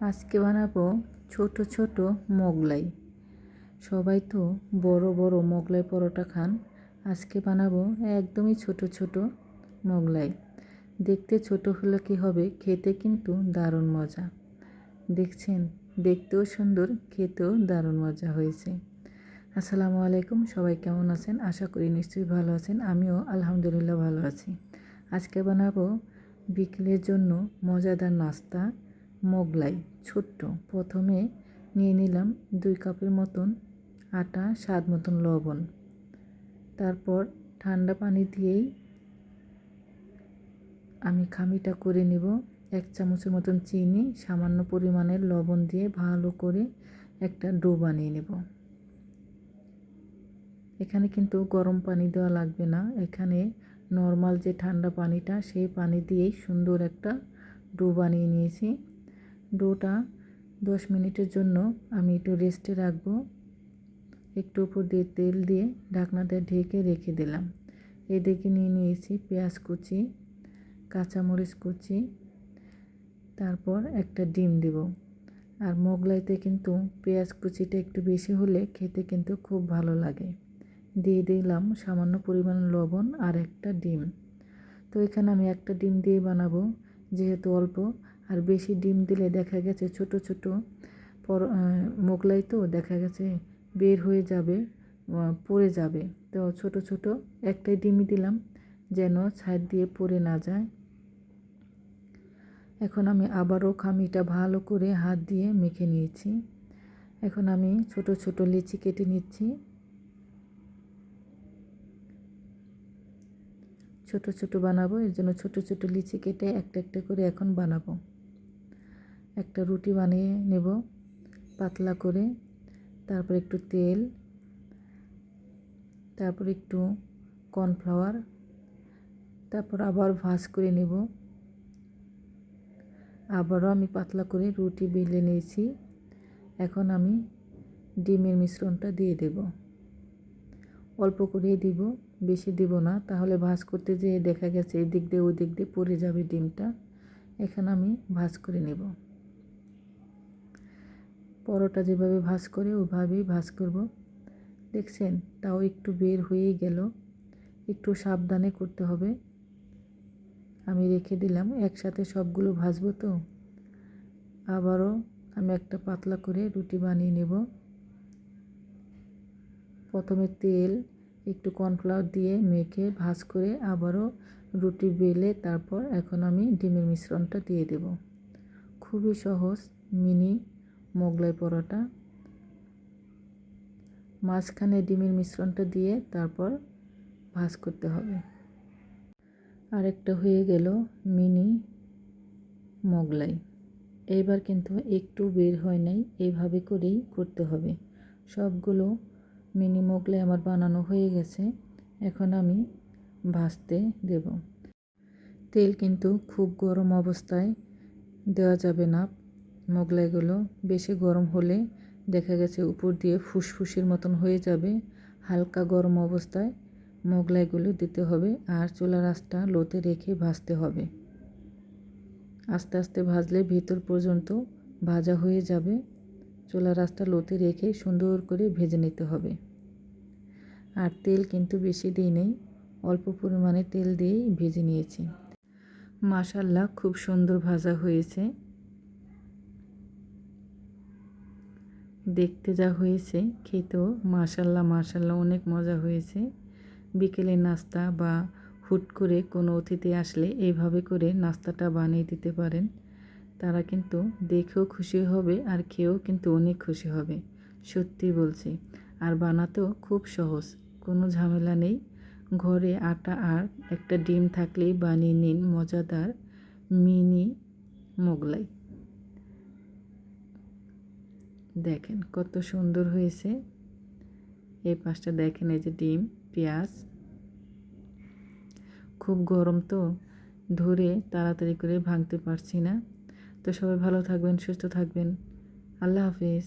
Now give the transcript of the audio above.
আজকে বানাবো ছোট ছোট মোগলাই। সবাই তো বড় বড় মোগলাই পরোটা খান, আজকে বানাবো একদমই ছোট ছোট মোগলাই। দেখতে ছোট হলে কি হবে, খেতে কিন্তু দারুণ মজা। দেখছেন, দেখতেও সুন্দর, খেতেও দারুণ মজা হয়েছে। আসসালামু আলাইকুম, সবাই কেমন আছেন? আশা করি নিশ্চয়ই ভালো আছেন। আমিও আলহামদুলিল্লাহ ভালো আছি। আজকে বানাবো বিকেলের জন্য মজাদার নাস্তা মোগলাই। ছোট্ট প্রথমে নিয়ে নিলাম 2 কাপের মতন আটা, স্বাদ মতন লবণ। তারপর ঠান্ডা পানি দিয়েই আমি খামিটা করে নেব। 1 চামচের মতন চিনি, সামান্য পরিমাণের লবণ দিয়ে ভালো করে একটা ডো বানিয়ে নেব। এখানে কিন্তু গরম পানি দেওয়া লাগবে না, এখানে নর্মাল যে ঠান্ডা পানিটা সেই পানি দিয়েই সুন্দর একটা ডো বানিয়ে নিয়েছি। ডোটা 10 মিনিটের জন্য আমি একটু রেস্টে রাখবো। একটু উপর দিয়ে তেল দিয়ে ঢাকনাটা ঢেকে রেখে দিলাম। এদিকে নিয়ে নিয়েছি পেঁয়াজ কুচি, কাঁচামরিচ কুচি, তারপর একটা ডিম দেব। আর মোগলাইতে কিন্তু পেঁয়াজ কুচিটা একটু বেশি হলে খেতে কিন্তু খুব ভালো লাগে। দিয়ে দিলাম সামান্য পরিমাণ লবণ আর একটা ডিম। তো এখানে আমি একটা ডিম দিয়ে বানাবো, যেহেতু অল্প। আর বেশি ডিম দিলে দেখা গেছে ছোট ছোট মোগলাই তো দেখা গেছে বের হয়ে যাবে, পড়ে যাবে। তো ছোট ছোট একটাই ডিমই দিলাম, যেন সাইড দিয়ে পড়ে না যায়। এখন আমি আবারও খামিটা ভালো করে হাত দিয়ে মেখে নিয়েছি। এখন আমি ছোট ছোট লিচি কেটে নিচ্ছি। ছোট ছোট বানাবো, এর জন্য ছোট ছোট লিচি কেটে একটা একটা করে এখন বানাবো। একটা রুটি বানিয়ে নেব পাতলা করে, তারপর একটু তেল, তারপর একটু কর্নফ্লাওয়ার, তারপর আবার ভাঁজ করে নেব। আবারও আমি পাতলা করে রুটি বেলে নিয়েছি। এখন আমি ডিমের মিশ্রণটা দিয়ে দেব। অল্প করেই দিব, বেশি দিব না, তাহলে ভাঁজ করতে যেয়ে দেখা গেছে এই দিক দিয়ে ওই দিক দিয়ে পড়ে যাবে ডিমটা। এখন আমি ভাঁজ করে নেব। পরোটা যেভাবে ভাঁজ করে ওইভাবেই ভাঁজ করব। দেখছেন, তাও একটু বের হয়েই গেল, একটু সাবধানে করতে হবে। আমি রেখে দিলাম, একসাথে সবগুলো ভাজবো তো। আবারও আমি একটা পাতলা করে রুটি বানিয়ে নেব। প্রথমে তেল, একটু কর্নফ্লাওয়ার দিয়ে মেখে ভাঁজ করে আবারও রুটি বেলে তারপর এখন আমি ডিমের মিশ্রণটা দিয়ে দেব। খুবই সহজ মিনি মোগলাই পরোটা। মাঝখানে ডিমের মিশ্রণটা দিয়ে তারপর ভাঁজ করতে হবে। আরেকটা হয়ে গেল মিনি মোগলাই। এইবার কিন্তু একটু বের হয় নাই, এইভাবে করেই করতে হবে। সবগুলো মিনি মোগলাই আমার বানানো হয়ে গেছে, এখন আমি ভাজতে দেব। তেল কিন্তু খুব গরম অবস্থায় দেওয়া যাবে না। মোগলাইগুলো বেশি গরম হলে দেখা গেছে উপর দিয়ে ফুসফুসের মতন হয়ে যাবে। হালকা গরম অবস্থায় মোগলাইগুলো দিতে হবে, আর চুলার আঁচটা লোতে রেখে ভাজতে হবে। আস্তে আস্তে ভাজলে ভিতর পর্যন্ত ভাজা হয়ে যাবে। চুলার আঁচটা লোতে রেখে সুন্দর করে ভেজে নিতে হবে। আর তেল কিন্তু বেশি দিই নেই, অল্প পরিমাণে তেল দিয়েই ভেজে নিয়েছি। মাশাআল্লাহ, খুব সুন্দর ভাজা হয়েছে। দেখতে যা হয়েছে, খেতেও মাশাআল্লাহ মাশাআল্লাহ অনেক মজা হয়েছে। বিকেলের নাস্তা বা হুট করে কোনো অতিথি আসলে এইভাবে করে নাস্তাটা বানিয়ে দিতে পারেন। তারা কিন্তু দেখেও খুশি হবে আর খেয়েও কিন্তু অনেক খুশি হবে, সত্যি বলছি। আর বানাতেও খুব সহজ, কোনো ঝামেলা নেই। ঘরে আটা আর একটা ডিম থাকলেই বানিয়ে নিন মজাদার মিনি মোগলাই। দেখেন কত সুন্দর হয়েছে। এই পাশটা দেখেন, এই যে ডিম, পেঁয়াজ। খুব গরম তো, ধরে তাড়াতাড়ি করে ভাঙতে পারছি না। তো সবাই ভালো থাকবেন, সুস্থ থাকবেন। আল্লাহ হাফেজ।